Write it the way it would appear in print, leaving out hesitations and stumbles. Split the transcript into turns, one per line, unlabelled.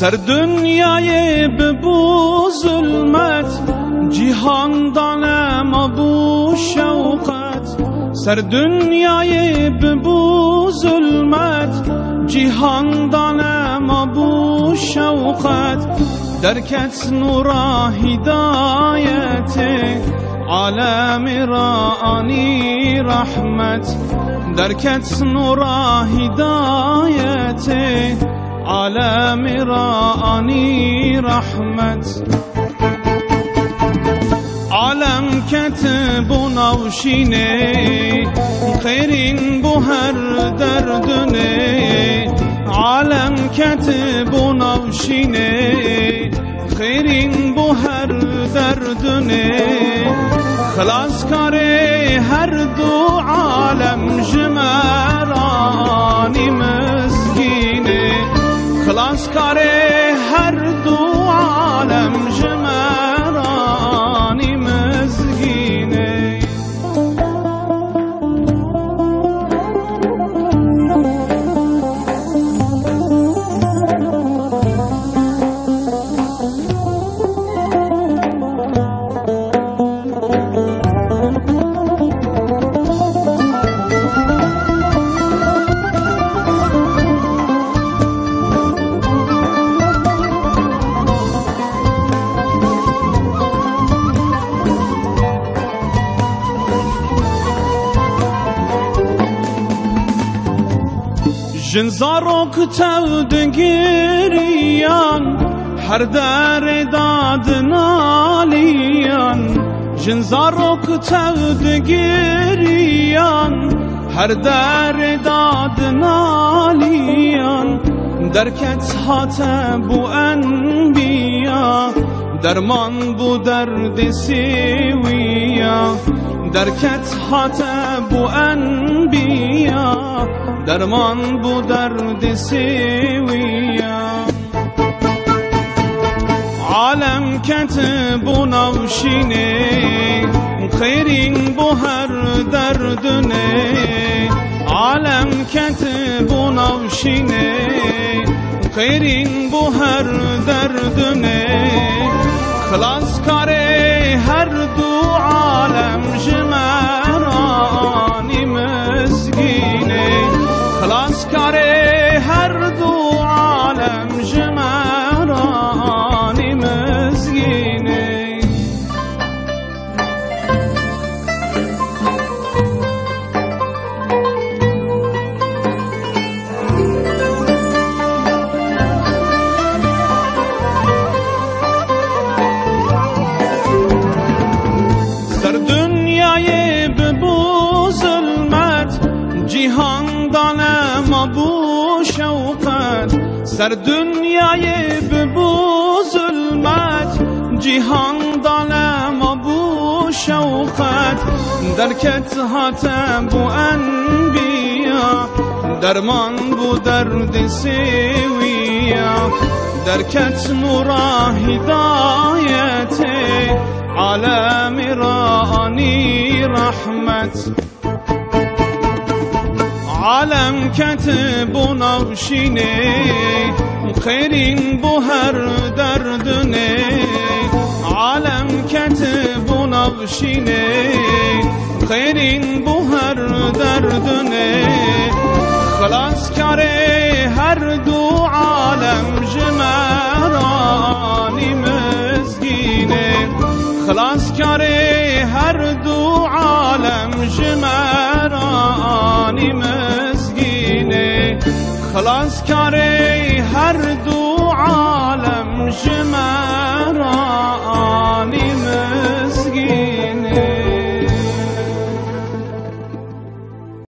سر دنیای ببو ظلمت جهان دانم بو شوقت سر دنیای ببو ظلمت جهان دانم بو شوقت درکت نورا هدایت عالم را آنی رحمت درکت نورا هدایت عالم را آنی رحمت عالم کتب و نوشینه خیرین بو هر دردنه عالم کتب و نوشینه خیرین بو هر دردنه خلاص کاره هر دو عالم جمرانی مسکینه خلاص کاره هر دو عالم جمرانی مسکینه جنزارو کتو دگیریان هر در داد نالیان جنزارو کتو دگیریان هر در داد نالیان درکت هاتبو انبیا درمان بو درد سیویا درکت هاتبو انبیا درمان بو درد سیویا عالم کتب و نوشینه خیرین بو هر دردنه عالم کتب و نوشینه خیرین بو هر دردنه خلاص کاره هر دو عالم جمرانی مسکینه خلاص کاره هر دو عالم جمرانی مسکینه سر دنیای ببو ظلمت جهان دانم بو شوقت سر دنیای ببو ظلمت جهان دانم بو شوقت درکت هاتبو انبیا درمان بو درد سیویا درکت نورا هدایت عالم را آنی رحمت عالم کتب و نوشینه خیرین بو هر دردنه عالم کتب و نوشینه خیرین بو هر دردنه خلاص کاره هر دو عالم جمرانی مسکینه خلاص کاره هر دو عالم جمرانی مسکینه خلاص کاره